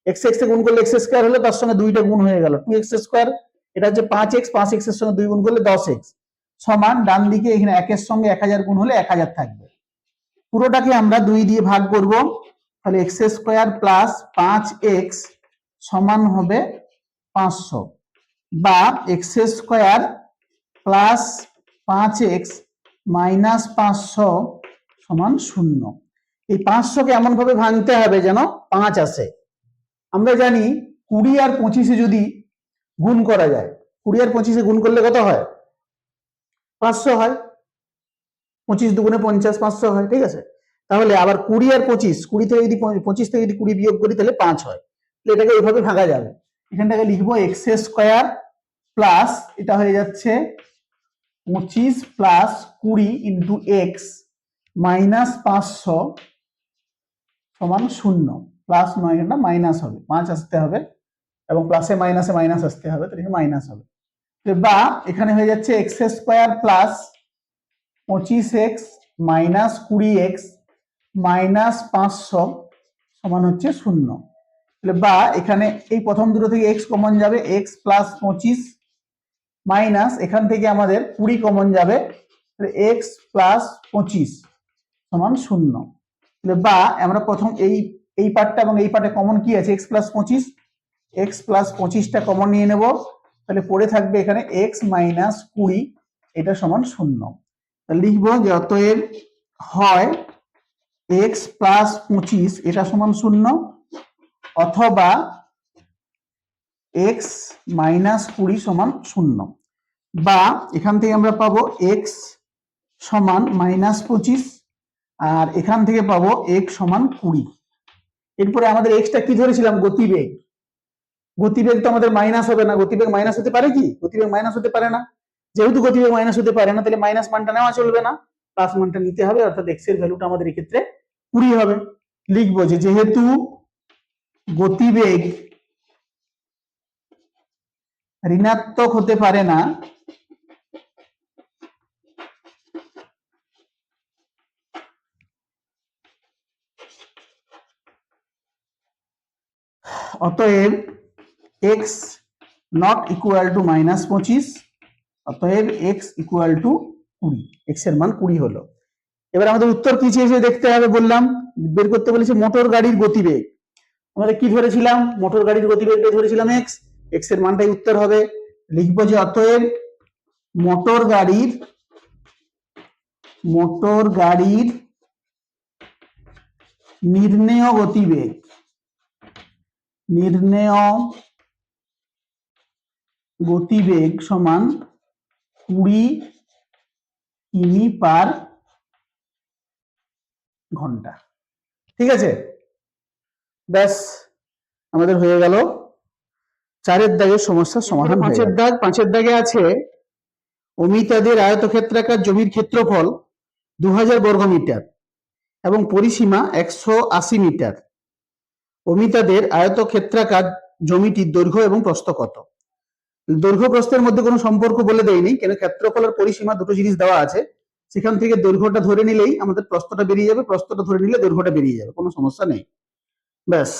A: x x এ গুণ করলে x স্কয়ার হলো, তার সঙ্গে 2টা গুণ হয়ে গেল, 2x স্কয়ার, এটা হচ্ছে 5x, 5x এর সঙ্গে 2 গুণ করলে 10x, সমান ডান দিকে এখানে 1 এর সঙ্গে 1000 গুণ হলে 1000 থাকবে। পুরোটাকে আমরা 2 দিয়ে ভাগ করব, তাহলে x স্কয়ার প্লাস 5x সমান হবে 500, বা x square plus 5x minus 500 সমান 0। এই 500কে এমন ভাবে ভাঙতে হবে যেন 5 আসে। আমরা জানি 20 আর 25 যদি গুণ করা যায়, 20 আর 25 গুণ করলে কত হয়, 500 হয়, 25 দুগুণে 50, 500 হয়। ঠিক আছে, তাহলে আবার 20 আর 25, 20 থেকে যদি 25 থেকে যদি 20 বিয়োগ করি তাহলে 5 হয়। এটাকে এইভাবে ভাঙা যাবে, এখানটাকে লিখবো এক্স স্কোয়ার প্লাস এটা হয়ে যাচ্ছে 25 প্লাস 20 ইন্টু এক্স মাইনাস 500 সমান 0, প্লাস নয়, এটা মাইনাস হবে, 5 আসতে হবে এবং প্লাসে মাইনাসে মাইনাস আসতে হবে, তাহলে মাইনাস হবে। বা এখানে হয়ে যাচ্ছে x square plus 25x minus 20x minus 500 সমান হচ্ছে 0। তাহলে বা এখানে এই প্রথম দুটো থেকে x কমন যাবে, x প্লাস 25 মাইনাস এখান থেকে আমাদের 20 কমন যাবে, তাহলে x প্লাস 25 সমান 0। তাহলে বা আমরা প্রথম এই পার্টটা এবং এই পার্টে কমন কি আছে, x প্লাস 25, x প্লাস 25টা কমন নিয়ে নেব, তাহলে পড়ে থাকবে এখানে x মাইনাস 20, এটা সমান 0। লিখবো যে অতএব হয় x প্লাস 25 এটা সমান 0, অথবা x মাইনাস 20 সমান 0, বা এখান থেকে আমরা পাবো x সমান মাইনাস 25 আর এখান থেকে পাবো x সমান 20। এরপরে আমাদের এক্সটা কি ধরেছিলাম, গতিবেগ। গতিবেগ তো আমাদের মাইনাস হবে না, গতিবেগ মাইনাস হতে পারে কি, গতিবেগ মাইনাস হতে পারে না। যেহেতু গতিবেগ মাইনাস হতে পারে না, তাহলে মাইনাস মানটা নেওয়া চলবে না, প্লাস মানটা নিতে হবে, অর্থাৎ এক্স এর ভ্যালুটা আমাদের এক্ষেত্রে 20 হবে। লিখবো যে যেহেতু গতিবেগ ঋণাত্মক হতে পারে না, অতএব x not equal to minus 25, অতএব x ইকুয়াল টু 20, x এর মান 20 হলো। এবার আমাদের উত্তর কি চেয়েছে দেখতে হবে, বললাম বের করতে বলেছে মোটর গাড়ির গতিবেগ। আমাদের কি ধরেছিলাম, মোটর গাড়ির গতিবেগটা ধরেছিলাম x, x এর মানটাই উত্তর হবে। লিখবো যে অতএব মোটর গাড়ির নির্ণেয় গতিবেগ সমান 20 কিমি পার ঘন্টা। ঠিক আছে, ব্যাস আমাদের হয়ে গেল 4 দাগের সমস্যার সমাধান। 5 দাগে আছে অমিতাদের আয়তক্ষেত্রাকার জমির ক্ষেত্রফল 2000 বর্গমিটার এবং পরিসীমা 180 মিটার। অমিতাদের আয়তক্ষেত্রাকার জমিটির দৈর্ঘ্য এবং প্রস্থ কত? দৈর্ঘ্য প্রস্থের মধ্যে কোনো সম্পর্ক বলে দেয়নি, কেন ক্ষেত্রফল আর পরিসীমা দুটো জিনিস দেওয়া আছে, সেখান থেকে দৈর্ঘ্যটা ধরে নিলেই আমাদের প্রস্থটা বেরিয়ে যাবে, প্রস্থটা ধরে নিলে দৈর্ঘ্যটা বেরিয়ে যাবে, কোনো সমস্যা নেই। ব্যাস,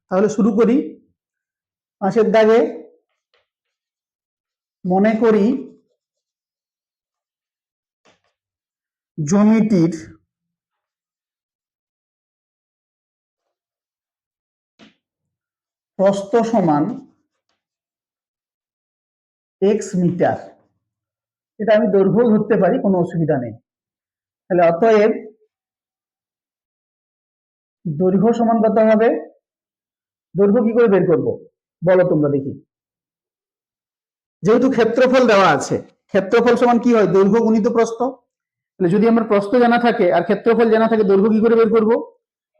A: তাহলে শুরু করি। 5 দাগে মনে করি জমিটির প্রস্থ সমান x মিটার, এটা আমি দৈর্ঘ্য ধরতে পারি, কোনো অসুবিধা নেই। তাহলে অতএব দৈর্ঘ্য সমান কত হবে, দৈর্ঘ্য কি করে বের করব বলো তোমরা দেখি। যেহেতু ক্ষেত্রফল দেওয়া আছে, ক্ষেত্রফল সমান কি হয়, দৈর্ঘ্য গুণিত প্রস্থ। তাহলে যদি আমার প্রস্থ জানা থাকে আর ক্ষেত্রফল জানা থাকে, দৈর্ঘ্য কি করে বের করব,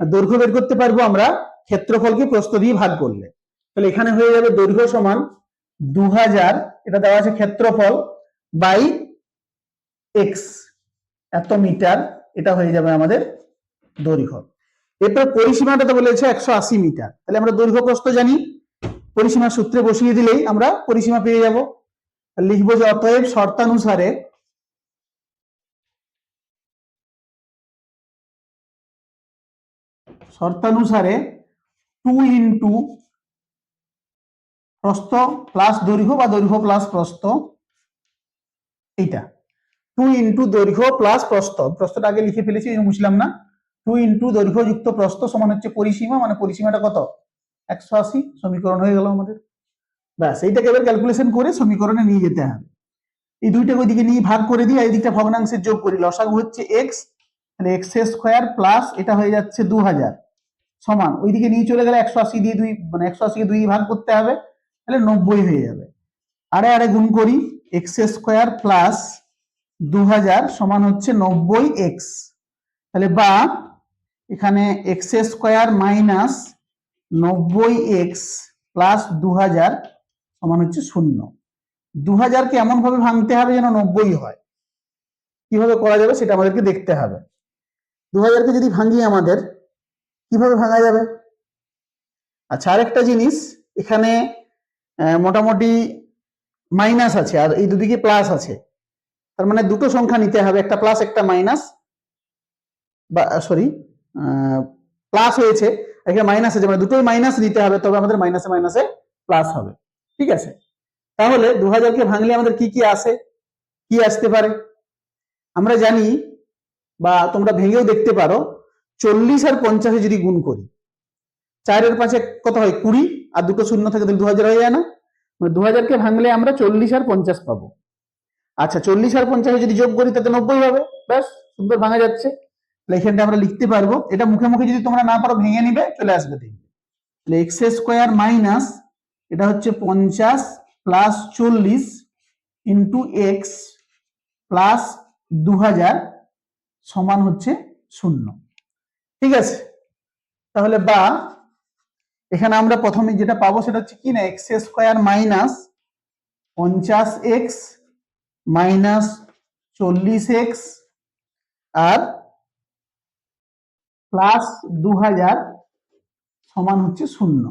A: দৈর্ঘ্য বের করতে পারবো আমরা ক্ষেত্রফলকে প্রস্থ দিয়ে ভাগ করলে। তাহলে এখানে হয়ে যাবে দৈর্ঘ্য সমান 2000, এটা দেওয়া আছে ক্ষেত্রফল, বাই x এত মিটার, এটা হয়ে যাবে আমাদের দৈর্ঘ্য। এরপর পরিসীমাটা তো বলেছে 180 মিটার, তাহলে আমরা দৈর্ঘ্য প্রস্থ জানি, পরিসীমার সূত্রে বসিয়ে দিলেই আমরা পরিসীমা পেয়ে যাব। লিখবো যে অতএব শর্তানুসারে 2 ইন্টু প্রস্থ প্লাস দৈর্ঘ্য বা দৈর্ঘ্য প্লাস প্রস্থ, এইটা 2 ইন্টু দৈর্ঘ্য প্লাস প্রস্থ, প্রস্থটা আগে লিখে ফেলেছি মুছলাম না, 2 ইন্টু দৈর্ঘ্য যুক্ত প্রস্থ সমান হচ্ছে পরিসীমা, মানে পরিসীমাটা কত 180, সমীকরণ হয়ে গেল আমাদের। ব্যাস, এইটাকে এবার ক্যালকুলেশন করে সমীকরণে নিয়ে যেতে হবে। এই দুইটাকে ওইদিকে নিয়ে ভাগ করে দিই, এই দিকটা ভগ্নাংশের যোগ করি, লসাগু হচ্ছে x, তাহলে x স্কয়ার প্লাস এটা হয়ে যাচ্ছে 2000 সমান ওইদিকে নিয়ে চলে গেলে 180 দিয়ে 2, মানে 180 কে 2 ভাগ করতে হবে, তাহলে 90 হয়ে যাবে। আরে আরে গুণ করি, x স্কয়ার প্লাস 2000 সমান হচ্ছে 90x, তাহলে বা এখানে x square minus 90x plus 2000 সমান হচ্ছে 0। 2000 কে এমন ভাবে ভাঙতে হবে যেন 90 হয়, কিভাবে করা যাবে সেটা আমাদেরকে দেখতে হবে। 2000 কে যদি ভাঙি আমাদের কিভাবে ভাঙা যাবে, আচ্ছা আরেকটা জিনিস, এখানে মোটামুটি মাইনাস আছে আর এই দুদিকে প্লাস আছে, তার মানে দুটো সংখ্যা নিতে হবে, একটা প্লাস একটা মাইনাস, বা সরি প্লাস হয়েছে এখানে মাইনাস আছে, মানে দুটোই মাইনাস নিতে হবে, তবে আমাদের মাইনাসে মাইনাসে প্লাস হবে। ঠিক আছে, তাহলে 2000কে ভাঙলে আমাদের কি কি আসে, কি আসতে পারে? আমরা জানি, বা তোমরা ভেঙেও দেখতে পারো, 40 আর 50 যদি গুণ করি, 4 এর 5 কত হয় 20, আর দুটো শূন্য থাকে তাহলে 2000 হয়ে যায় না? মানে 2000কে ভাঙলে আমরা 40 আর 50 পাবো। আচ্ছা, 40 আর 50 যদি যোগ করি তাতে 90 হবে। ব্যাস, সুন্দর ভাঙা যাচ্ছে। এখানটা আমরা লিখতে পারবো, এটা মুখে মুখে যদি তোমরা না পারো ভেঙে নিবে, চলে আসবে দেখবে। তাহলে এক্স স্কোয়ার মাইনাস, এটা হচ্ছে 50 প্লাস 40 ইন্টু এক্স প্লাস 2000 সমান হচ্ছে 0। ঠিক আছে, তাহলে বা এখানে আমরা প্রথমে যেটা পাবো সেটা হচ্ছে কি না, x square minus 50x minus 40x আর প্লাস 2000 সমান হচ্ছে 0।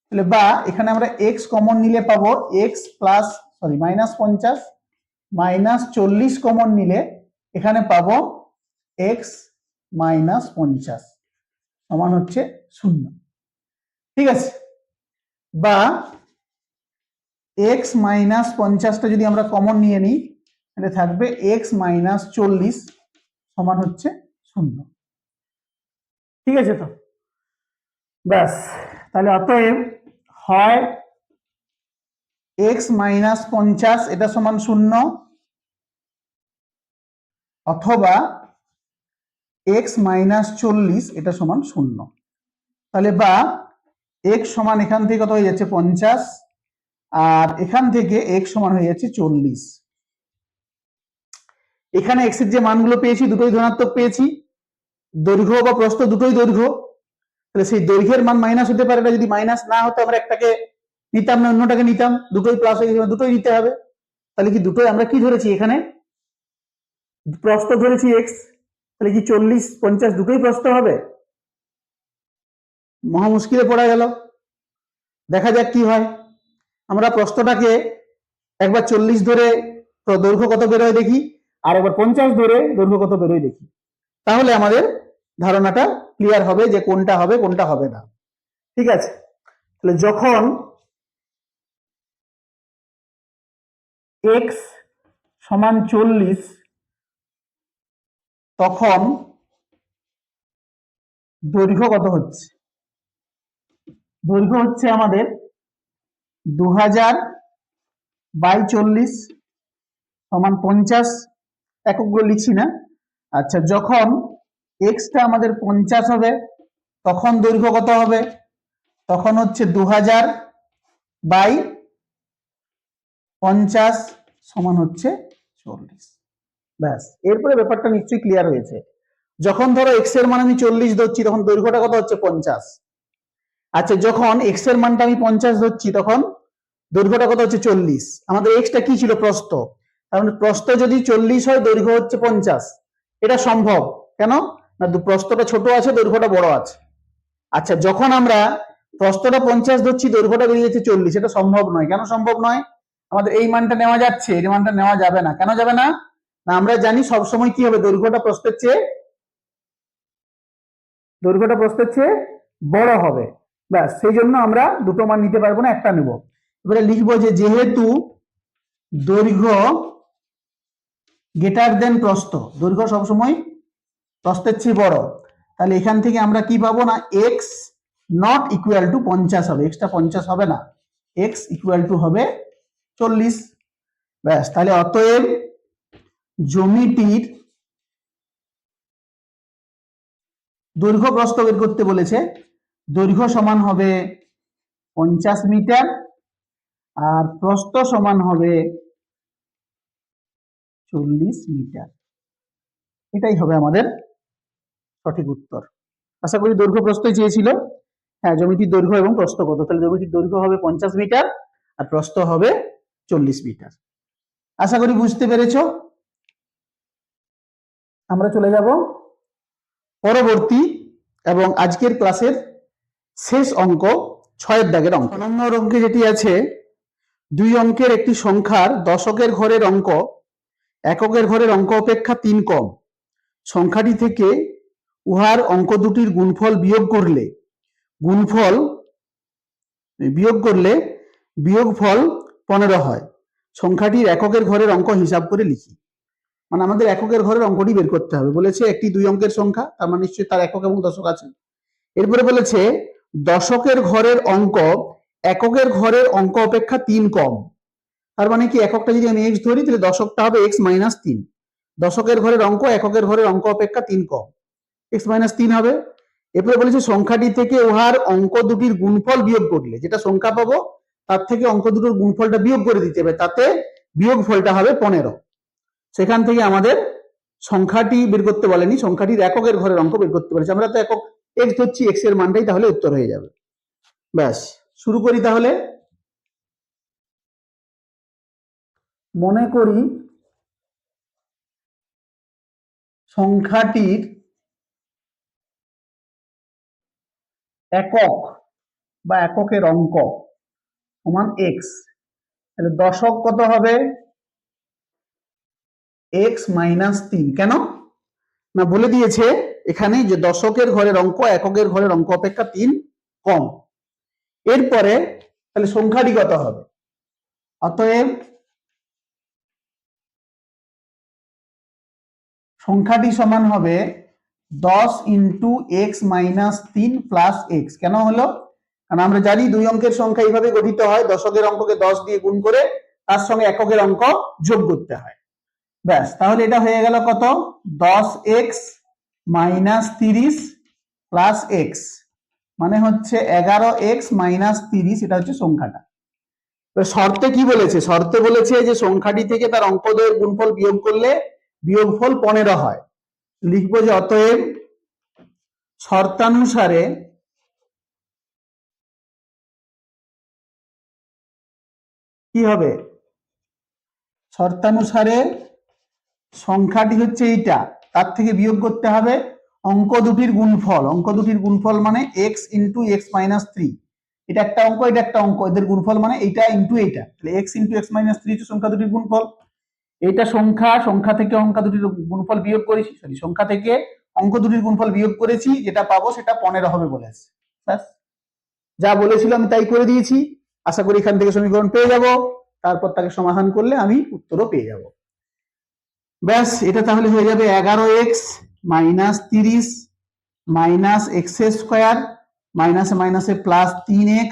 A: তাহলে বা এখানে আমরা x কমন নিলে পাবো x plus minus 50 minus 40 common নিলে এখানে পাবো x মাইনাস 50 সমান হচ্ছে 0। ঠিক আছে, বা x মাইনাস 50টা যদি আমরা কমন নিয়ে নিই তাহলে থাকবে x মাইনাস 40 সমান হচ্ছে 0। ঠিক আছে তো, ব্যাস। তাহলে অতএব হয় x মাইনাস 50 এটা সমান 0, অথবা x মাইনাস 40 এটা সমান 0। তাহলে বা x সমান এখান থেকে কত হয়ে যাচ্ছে 50, আর এখান থেকে x সমান হয়ে যাচ্ছে 40। এখানে x এর যে মানগুলো পেয়েছি দুটোই ধনাত্মক পেয়েছি, দৈর্ঘ্য বা প্রস্থ দুটোই দৈর্ঘ্য, তাহলে সেই দৈর্ঘ্যের মান মাইনাস হতে পারে না। যদি মাইনাস না হতো আমরা একটাকে নিতাম না অন্যটাকে নিতাম, দুটোই প্লাস হয়ে গেছে, দুটোই নিতে হবে। তাহলে কি দুটোই আমরা কি ধরেছি, এখানে প্রস্থ ধরেছি এক্স, তাহলে কি 40 50 দুটোই প্রস্থ হবে? মহা মুশকিলে পড়া গেল। দেখা যাক কি হয়। আমরা প্রস্থটাকে একবার 40 ধরে দৈর্ঘ্য কত বেরোয় দেখি, আর একবার 50 ধরে দৈর্ঘ্য কত বেরোয় দেখি, তাহলে আমাদের ধারণাটা ক্লিয়ার হবে যে কোনটা হবে কোনটা হবে না। ঠিক আছে, তাহলে যখন x সমান 40 তখন দৈর্ঘ্য কত হচ্ছে? দৈর্ঘ্য হচ্ছে আমাদের 2000 বাই 40 সমান 50, এককগুলো লিখছি না। আচ্ছা, যখন এক্সটা আমাদের 50 হবে তখন দৈর্ঘ্য কত হবে? তখন হচ্ছে 2000 বাই 50 সমান হচ্ছে 40। ব্যাস, এরপরে ব্যাপারটা নিশ্চয়ই ক্লিয়ার হয়েছে। যখন ধরো এক্স এর মান আমি 40 ধরছি তখন দৈর্ঘ্যটা কত হচ্ছে 50। আচ্ছা, যখন এক্স এর মানটা আমি 50 ধরছি তখন দৈর্ঘ্যটা কত হচ্ছে 40। আমাদের এক্সটা কি ছিল, প্রস্থ, কারণ প্রস্থ যদি 40 হয় দৈর্ঘ্য হচ্ছে 50। এটা সম্ভব, কেন না প্রস্থটা ছোট আছে দৈর্ঘ্যটা বড় আছে। আচ্ছা, যখন আমরা প্রস্থটা 50 ধরছি দৈর্ঘ্যটা বেরিয়ে যাচ্ছে 40, এটা সম্ভব নয়। কেন সম্ভব নয়? আমাদের এই মানটা নেওয়া যাচ্ছে, এই মানটা নেওয়া যাবে না। কেন যাবে না? না আমরা জানি সবসময় কি হবে, দৈর্ঘ্যটা প্রস্থের চেয়ে বড় হবে। ব্যাস, সেই জন্য আমরা দুটো মান নিতে পারবো না, একটা নেব। এবারে লিখবো যে যেহেতু দৈর্ঘ্য গ্রেটার দেন প্রস্থ, দৈর্ঘ্য সবসময় প্রস্থের চেয়ে বড়, তাহলে এখান থেকে আমরা কি পাবো না, এক্স নট ইকুয়াল টু 50 হবে। এক্সটা 50 হবে না, এক্স ইকুয়াল টু হবে 40। ব্যাস, তাহলে অতএব জমিটির দৈর্ঘ্য প্রস্থ বের করতে বলেছে, দৈর্ঘ্য সমান হবে 50 মিটার আর প্রস্থ সমান হবে 40 মিটার। এটাই হবে আমাদের সঠিক উত্তর। আশা করি দৈর্ঘ্য প্রস্থই চেয়েছিল। হ্যাঁ, জমিটির দৈর্ঘ্য এবং প্রস্থ কত, তাহলে জমিটির দৈর্ঘ্য হবে 50 মিটার আর প্রস্থ হবে 40 মিটার। আশা করি বুঝতে পেরেছো। আমরা চলে যাব পরবর্তী এবং আজকের ক্লাসের শেষ অঙ্ক, 6 দাগের অঙ্ক। 9 নম্বর অঙ্কে যেটি আছে, 2 অঙ্কের একটি সংখ্যার দশকের ঘরের অঙ্ক এককের ঘরের অঙ্ক অপেক্ষা 3 কম। সংখ্যাটি থেকে উহার অঙ্ক দুটির গুণফল বিয়োগ করলে গুণফল বিয়োগ করলে বিয়োগফল 15 হয়। সংখ্যাটির এককের ঘরের অঙ্ক হিসাব করে লিখি। মানে আমাদের এককের ঘরের অঙ্কটি বের করতে হবে। বলেছে একটি 2 অঙ্কের সংখ্যা, তার মানে নিশ্চয়ই তার একক এবং দশক আছে। এরপরে বলেছে দশকের ঘরের অঙ্ক এককের ঘরের অঙ্ক অপেক্ষা 3 কম। তার মানে কি, এককটা যদি আমি এক্স ধরি তাহলে দশকটা হবে x-3। দশকের ঘরের অঙ্ক এককের ঘরের অঙ্ক অপেক্ষা 3 কম, x-3 হবে। এরপরে বলেছে সংখ্যাটি থেকে উহার অঙ্ক দুটির গুণফল বিয়োগ করলে, যেটা সংখ্যা পাবো তার থেকে অঙ্ক দুটোর গুণফলটা বিয়োগ করে দিতে হবে, তাতে বিয়োগফলটা হবে 15। সেখান থেকে আমাদের সংখ্যাটি বের করতে বলেনি, সংখ্যাটির এককের ঘরের অঙ্ক বের করতে বলেছে। আমরা তো একক এক্স ধরছি, এক্স এর মানটাই তাহলে উত্তর হয়ে যাবে। ব্যাস, শুরু করি তাহলে। মনে করি সংখ্যাটির একক বা এককের অঙ্ক সমান এক্স, তাহলে দশক কত হবে? x-3। কেন না, বলে দিয়েছে এখানে যে দশকের ঘরের অঙ্ক এককের ঘরের অঙ্ক অপেক্ষা 3 কম। এরপরে তাহলে সংখ্যাটি কত হবে? অতএব সংখ্যাটি সমান হবে 10 ইন্টু x-3 প্লাস এক্স। কেন হলো? কারণ আমরা জানি 2 অঙ্কের সংখ্যা এইভাবে গঠিত হয়, দশকের অঙ্ককে 10 দিয়ে গুণ করে তার সঙ্গে এককের অঙ্ক যোগ করতে হয়। ব্যাস, তাহলে এটা হয়ে গেল কত? 10x-30 প্লাস এক্স, মানে হচ্ছে 11x-30। এটা হচ্ছে সংখ্যাটা। শর্তে কি বলেছে? শর্তে বলেছে যে সংখ্যাটি থেকে তার অঙ্কদ্বয়ের গুণফল বিয়োগ করলে বিয়োগফল 15 হয়। লিখবো যে অতএব শর্তানুসারে কি হবে? শর্তানুসারে সংখ্যাটি হচ্ছে এইটা, তার থেকে বিয়োগ করতে হবে অঙ্ক দুটির গুণফল। অঙ্ক দুটির গুণফল মানে এক্স ইন্টু x-3। এটা একটা অঙ্ক, এটা একটা অঙ্ক, এদের গুণফল মানে এইটা ইন্টু এইটা, তাহলে এক্স ইন্টু x-3 হচ্ছে সংখ্যা দুটির গুণফল। এইটা সংখ্যা, সংখ্যা থেকে সংখ্যা দুটির গুণফল বিয়োগ করেছি, সরি সংখ্যা থেকে অঙ্ক দুটির গুণফল বিয়োগ করেছি, যেটা পাবো সেটা 15 হবে বলেছে। ব্যাস, যা বলেছিল আমি তাই করে দিয়েছি। আশা করি এখান থেকে সমীকরণ পেয়ে যাব, তারপর তাকে সমাধান করলে আমি উত্তরও পেয়ে যাব। ব্যাস, এটা তাহলে হয়ে যাবে 11x-30 মাইনাস এক্স স্কোয়ার মাইনাসে মাইনাসে প্লাস 3x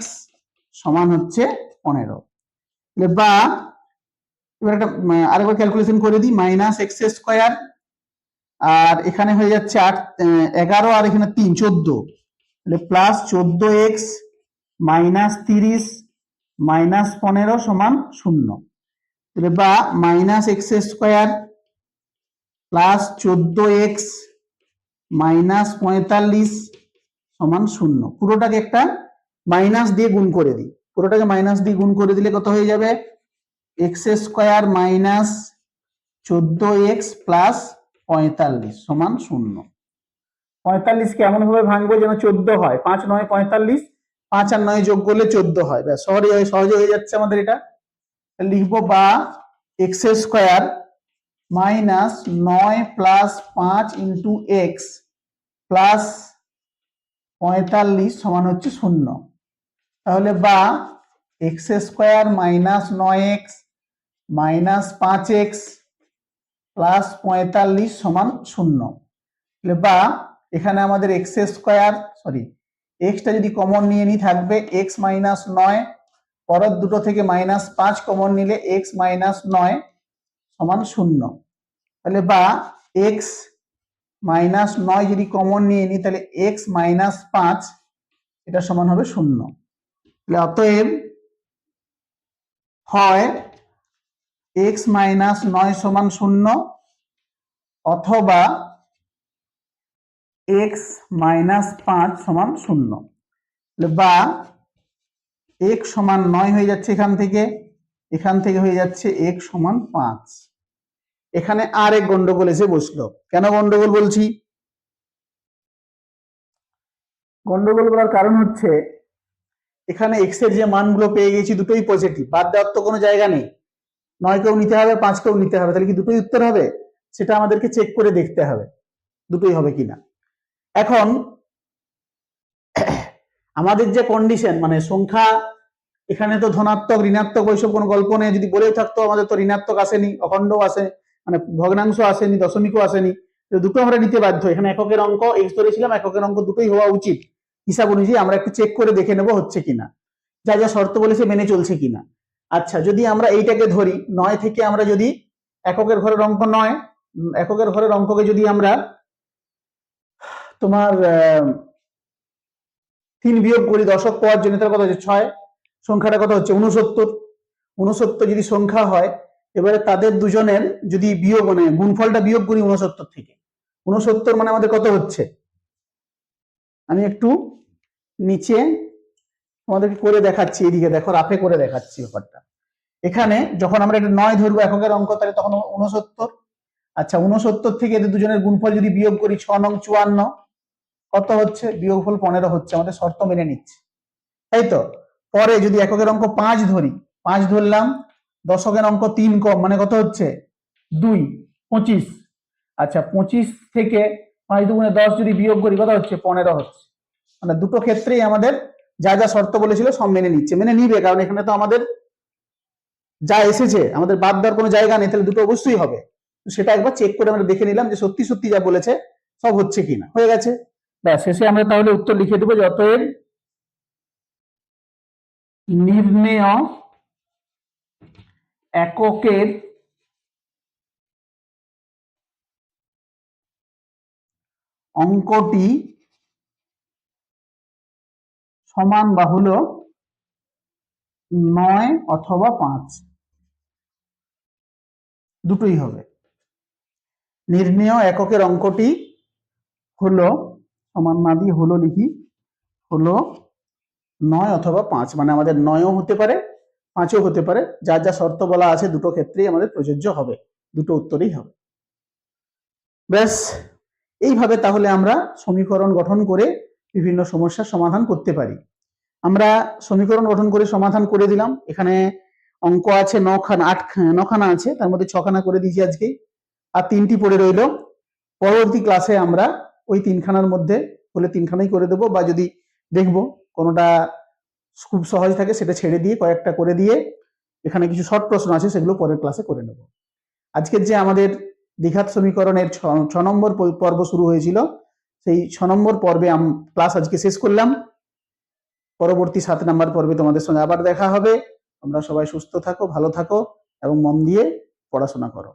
A: সমান হচ্ছে 15। বা এবার একটা আরেকবার ক্যালকুলেশন করে দিই, মাইনাস এক্স স্কোয়ার আর এখানে হয়ে যাচ্ছে 11 আর এখানে 3 14, তাহলে প্লাস 14x মাইনাস 30 মাইনাস 15 সমান 0। তাহলে বা minus x square plus 14x minus 45 সমান 0। পুরোটাকে একটা মাইনাস দিয়ে গুণ করে দিই, পুরোটাকে মাইনাস দিয়ে গুণ করে দিলে কত হয়ে যাবে? X square minus 14x plus 45 সমান 0। 45কে এমন ভাবে ভাঙবো যেন 14 হয়, 5 9 45, 5 আর 9 যোগ করলে 14 হয়। ব্যাস, সহজে হয়ে যাচ্ছে আমাদের এটা। লিখবো বা x square minus 9 plus 5 into x plus 45 সমান হচ্ছে 0। তাহলে বা x square minus 9x minus 5x plus 45 সমান 0। তাহলে বা এখানে আমাদের এক্স স্কোয়ার, সরি এক্সটা যদি কমন নিয়ে নিই থাকবে x মাইনাস 9, পরের দুটো থেকে মাইনাস 5 কমন নিলে x মাইনাস 9 সমান 0। তাহলে বা x মাইনাস 9 যদি কমন নিয়ে নিই তাহলে x মাইনাস 5 এটা সমান হবে 0। তাহলে অতএব হয় x মাইনাস 9 সমান 0 অথবা x মাইনাস 5 সমান 0। বা x সমান 9 হয়ে যাচ্ছে এখান থেকে হয়ে যাচ্ছে x সমান 5। এখানে আর এক গন্ডগোল এসে বসলো। কেন গন্ডগোল বলছি? গন্ডগোল বলার কারণ হচ্ছে এখানে এক্স এর যে মানগুলো পেয়ে গেছি দুটোই পজিটিভ, বাদ দেওয়ার তো কোনো জায়গা নেই। 9 কেও নিতে হবে, 5 কেও নিতে হবে, তাহলে কি দুটোই উত্তর হবে? সেটা আমাদেরকে চেক করে দেখতে হবে দুটোই হবে কিনা। এখন আমাদের যে কন্ডিশন মানে সংখ্যা, এখানে তো ধনাত্মক ঋণাত্মক ওইসব কোনো গল্প নেই। যদি বলেও থাকতো আমাদের তো ঋণাত্মক আসেনি, অখণ্ডও আসে, মানে ভগ্নাংশ আসেনি, দশমিকও আসেনি, দুটো আমরা নিতে বাধ্য। এখানে এককের অঙ্ক এক্স ধরেছিলাম, এককের অঙ্ক দুটোই হওয়া উচিত হিসাব অনুযায়ী। আমরা একটু চেক করে দেখে নেবো হচ্ছে কিনা, যা যা শর্ত বলেছে মেনে চলছে কিনা। আচ্ছা, যদি আমরা এইটাকে ধরি 9 থেকে আমরা যদি এককের ঘরের অঙ্ক 9, এককের ঘরের অঙ্ককে যদি আমরা তোমার 3 বিয়োগ করি দশক পাওয়ার জন্য, তার কত হচ্ছে 6, সংখ্যাটা কত হচ্ছে 69। 69 যদি সংখ্যা হয়, এবারে তাদের দুজনের যদি বিয়োগ মানে গুণফলটা বিয়োগ করি 69 থেকে, 69 মানে আমাদের কত হচ্ছে, আমি একটু নিচে তোমাদেরকে করে দেখাচ্ছি, এদিকে দেখো রাফে করে দেখাচ্ছি ব্যাপারটা। এখানে যখন আমরা এটা 9 ধরবো এককের অঙ্ক, তাহলে তখন 69। আচ্ছা, 69 থেকে এদের দুজনের গুণফল যদি বিয়োগ করি 6 নং 54, কত হচ্ছে, বিয়োগফল 15 হচ্ছে, আমাদের শর্ত মেনে নিচ্ছে, তাই তো। পরে যদি এককের অঙ্ক 5 ধরি, 5 ধরলাম, দশকের অঙ্ক 3 কম মানে কত হচ্ছে 2, 25। আচ্ছা, 25 থেকে 5 দুগুণে 10 যদি বিয়োগ করি কত হচ্ছে 15 হচ্ছে। মানে দুটো ক্ষেত্রেই আমাদের যা যা শর্ত বলেছিল সব মেনে নিচ্ছে, মেনে নিবে, কারণ এখানে তো আমাদের যা এসেছে, আমাদের বাদ দেওয়ার কোনো জায়গা নেই, তাহলে দুটো অবশ্যই হবে। সেটা একবার চেক করে আমরা দেখে নিলাম যে সত্যি সত্যি যা বলেছে সব হচ্ছে কিনা, হয়ে গেছে। ব্যাস, শেষে আমরা তাহলে উত্তর লিখে দেবো যে অতএব নির্ণেয় এককের অঙ্কটি সমান বাহুল্য 9 অথবা 5, দুটোই হবে। নির্ণেয় এককের অঙ্কটি হলো, সমান না দিয়ে হলো লিখি, হলো 9 অথবা 5, মানে আমাদের 9ও হতে পারে 5ও হতে পারে, যা যা শর্ত বলা আছে দুটো ক্ষেত্রেই আমাদের প্রযোজ্য হবে, দুটো উত্তরই হবে। ব্যাস, এইভাবে তাহলে আমরা সমীকরণ গঠন করে বিভিন্ন সমস্যার সমাধান করতে পারি। আমরা সমীকরণ গঠন করে সমাধান করে দিলাম। এখানে অঙ্ক আছে 9খানা আছে, তার মধ্যে 6খানা করে দিয়েছি আজকে, আর 3টি পড়ে রইল। পরবর্তী ক্লাসে আমরা ওই 3খানার মধ্যে হলে 3খানাই করে দেবো, বা যদি দেখবো কোনোটা খুব সহজ থাকে সেটা ছেড়ে দিয়ে কয়েকটা করে দিয়ে এখানে কিছু শর্ট প্রশ্ন আছে সেগুলো পরের ক্লাসে করে নেব। আজকের যে আমাদের দ্বিঘাত সমীকরণের 6 নম্বর পর্ব শুরু হয়েছিল, সেই 6 নম্বর পর্বে ক্লাস আজকে শেষ করলাম। পরবর্তী 7 নম্বর পর্বে তোমাদের সঙ্গে আবার দেখা হবে। তোমরা সবাই সুস্থ থাকো, ভালো থাকো এবং মন দিয়ে পড়াশোনা করো।